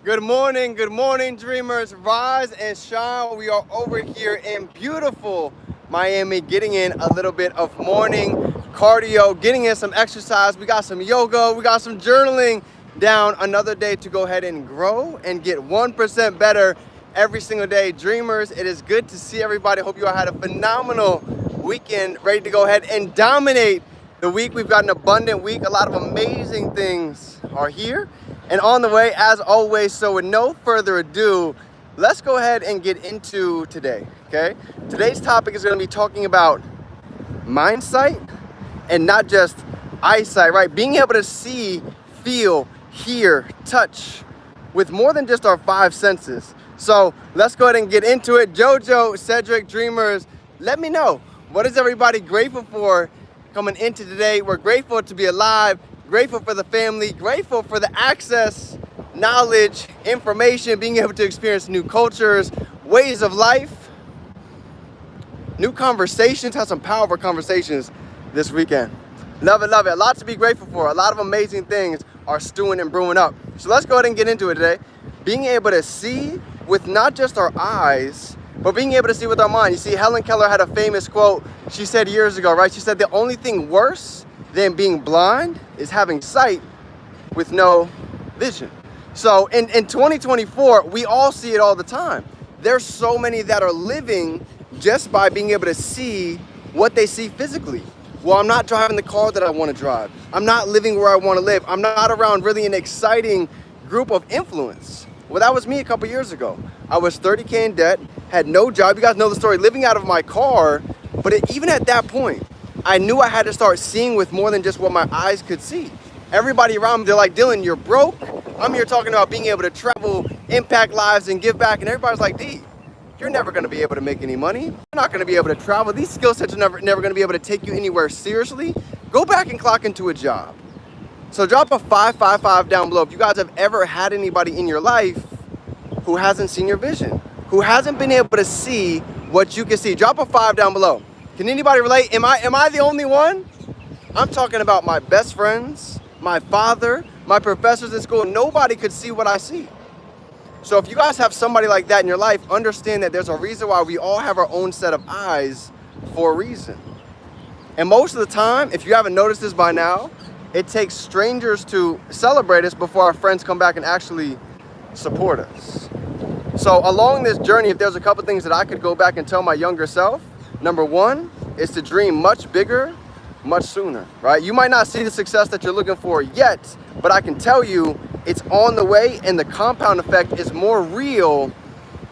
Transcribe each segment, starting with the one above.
Good morning, dreamers. Rise and shine. We are over here in beautiful Miami, getting in a little bit of morning cardio, getting in some exercise. We got some yoga, we got some journaling down. Another day to go ahead and grow and get 1% better every single day. Dreamers, it is good to see everybody. Hope you all had a phenomenal weekend, ready to go ahead and dominate the week. We've got an abundant week. A lot of amazing things are here and on the way as always. So with no further ado, let's go ahead and get into today, okay? Today's topic is going to be talking about mind sight and not just eyesight, right? Being able to see, feel, hear, touch with more than just our five senses. So let's go ahead and get into it. Jojo, Cedric, dreamers, let me know, what is everybody grateful for coming into today? We're grateful to be alive, grateful for the family, grateful for the access, knowledge, information, being able to experience new cultures, ways of life, new conversations, have some powerful conversations this weekend. Love it, love it. A lot to be grateful for. A lot of amazing things are stewing and brewing up. So let's go ahead and get into it today. Being able to see with not just our eyes, but being able to see with our mind. You see, Helen Keller had a famous quote she said years ago, right? She said, the only thing worse than being blind is having sight with no vision. So in 2024, we all see it all the time. There's so many that are living just by being able to see what they see physically. Well, I'm not driving the car that I want to drive. I'm not living where I want to live. I'm not around really an exciting group of influence. Well, that was me a couple years ago. I was 30K in debt, had no job. You guys know the story, living out of my car. But even at that point, I knew I had to start seeing with more than just what my eyes could see. Everybody around me, they're like, Dylan, you're broke. I'm here talking about being able to travel, impact lives, and give back. And everybody's like, D, you're never going to be able to make any money. You're not going to be able to travel. These skill sets are never going to be able to take you anywhere seriously. Go back and clock into a job. So drop a 555 down below if you guys have ever had anybody in your life who hasn't seen your vision, who hasn't been able to see what you can see. Drop a 5 down below. Can anybody relate? Am I the only one? I'm talking about my best friends, my father, my professors in school. Nobody could see what I see. So if you guys have somebody like that in your life, understand that there's a reason why we all have our own set of eyes for a reason. And most of the time, if you haven't noticed this by now, it takes strangers to celebrate us before our friends come back and actually support us. So along this journey, if there's a couple things that I could go back and tell my younger self, number one is to dream much bigger, much sooner, right? You might not see the success that you're looking for yet, but I can tell you it's on the way, and the compound effect is more real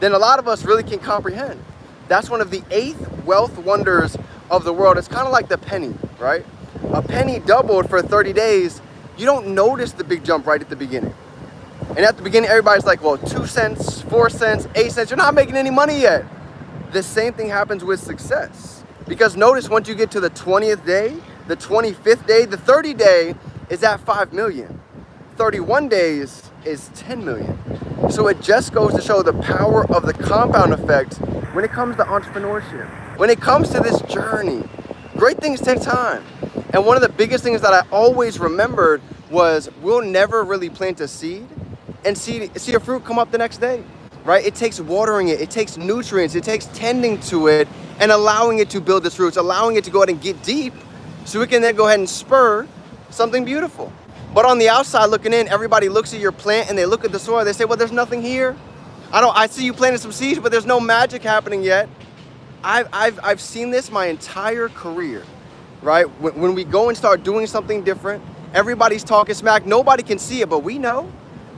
than a lot of us really can comprehend. That's one of the 8th wealth wonders of the world. It's kind of like the penny, right? A penny doubled for 30 days. You don't notice the big jump right at the beginning. And at the beginning, everybody's like, well, 2 cents, 4 cents, 8 cents, you're not making any money yet. The same thing happens with success. Because notice once you get to the 20th day, the 25th day, the 30 day is at 5 million. 31 days is 10 million. So it just goes to show the power of the compound effect when it comes to entrepreneurship. When it comes to this journey, great things take time. And one of the biggest things that I always remembered was we'll never really plant a seed and see a fruit come up the next day, right? It takes watering it, it takes nutrients, it takes tending to it and allowing it to build its roots, allowing it to go ahead and get deep so we can then go ahead and spur something beautiful. But on the outside looking in, everybody looks at your plant and they look at the soil, they say, well, there's nothing here. I see you planting some seeds, but there's no magic happening yet. I've seen this my entire career, right? When we go and start doing something different, everybody's talking smack, nobody can see it, but we know.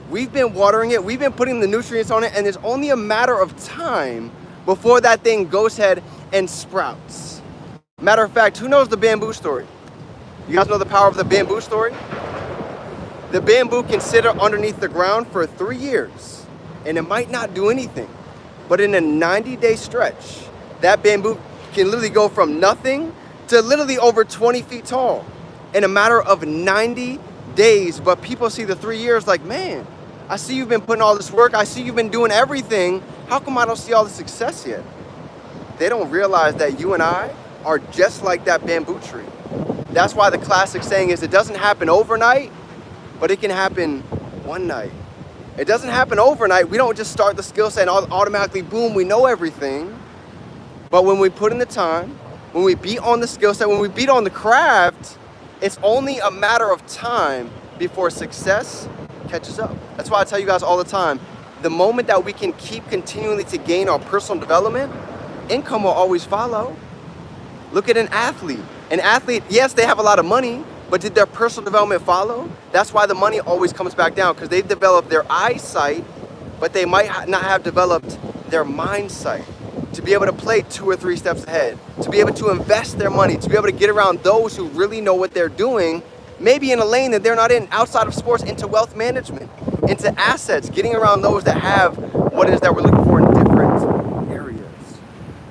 We've been watering it, we've been putting the nutrients on it, and it's only a matter of time before that thing goes ahead and sprouts. Matter of fact, who knows the bamboo story? You guys know the power of the bamboo story? The bamboo can sit underneath the ground for 3 years, and it might not do anything. But in a 90-day stretch, that bamboo can literally go from nothing to literally over 20 feet tall in a matter of 90 days. But people see the 3 years like, man, I see you've been putting all this work. I see you've been doing everything. How come I don't see all the success yet? They don't realize that you and I are just like that bamboo tree. That's why the classic saying is it doesn't happen overnight, but it can happen one night, It doesn't happen overnight. We don't just start the skill set and automatically, boom, we know everything. But when we put in the time, when we beat on the skill set, when we beat on the craft, it's only a matter of time before success catches up. That's why I tell you guys all the time, the moment that we can keep continually to gain our personal development, income will always follow. Look at an athlete. An athlete, yes, they have a lot of money, but did their personal development follow? That's why the money always comes back down, because they've developed their eyesight, but they might not have developed their mindset to be able to play 2 or 3 steps ahead, to be able to invest their money, to be able to get around those who really know what they're doing, maybe in a lane that they're not in, outside of sports, into wealth management, into assets, getting around those that have what it is that we're looking for in different areas.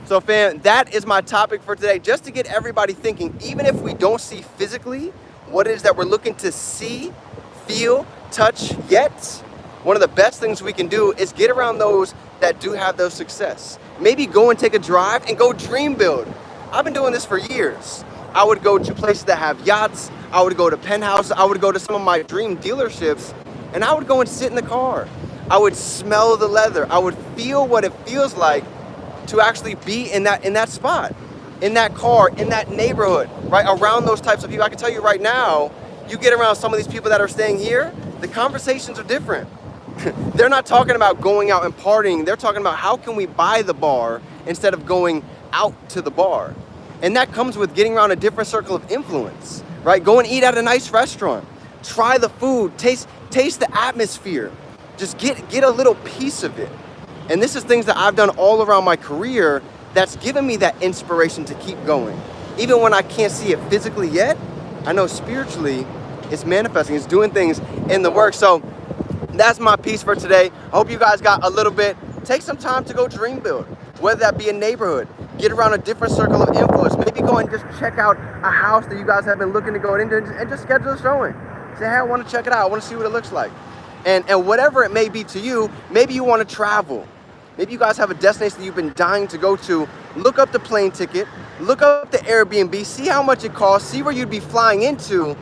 So fam, that is my topic for today, just to get everybody thinking, even if we don't see physically what it is that we're looking to see, feel, touch yet, one of the best things we can do is get around those that do have those success. Maybe go and take a drive and go dream build. I've been doing this for years. I would go to places that have yachts. I would go to penthouses. I would go to some of my dream dealerships, and I would go and sit in the car. I would smell the leather. I would feel what it feels like to actually be in that spot, in that car, in that neighborhood, right? Around those types of people. I can tell you right now, you get around some of these people that are staying here, the conversations are different. They're not talking about going out and partying. They're talking about how can we buy the bar instead of going out to the bar. And that comes with getting around a different circle of influence, right? Go and eat at a nice restaurant. Try the food, taste the atmosphere. Just get a little piece of it. And this is things that I've done all around my career that's given me that inspiration to keep going. Even when I can't see it physically yet, I know spiritually it's manifesting, it's doing things in the work. So that's my piece for today. I hope you guys got a little bit. Take some time to go dream build, whether that be a neighborhood, get around a different circle of influence. Maybe go and just check out a house that you guys have been looking to go into and just schedule a showing. Say, hey, I want to check it out. I want to see what it looks like. And whatever it may be to you, maybe you want to travel. Maybe you guys have a destination that you've been dying to go to. Look up the plane ticket, look up the Airbnb, see how much it costs, see where you'd be flying into,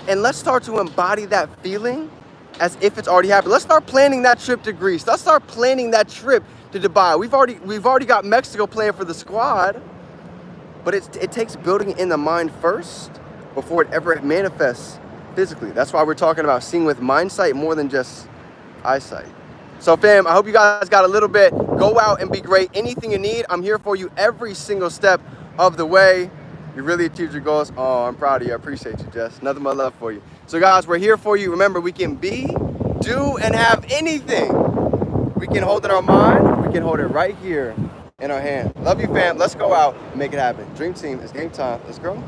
and let's start to embody that feeling as if it's already happened. Let's start planning that trip to Greece. Let's start planning that trip to Dubai. We've already got Mexico planned for the squad, but it takes building it in the mind first before it ever manifests physically. That's why we're talking about seeing with mindsight more than just eyesight. So fam, I hope you guys got a little bit. Go out and be great. Anything you need, I'm here for you every single step of the way. You really achieved your goals. Oh, I'm proud of you. I appreciate you, Jess. Nothing but love for you. So guys, we're here for you. Remember, we can be, do, and have anything. We can hold it in our mind. We can hold it right here in our hand. Love you, fam. Let's go out and make it happen. Dream team, it's game time. Let's go.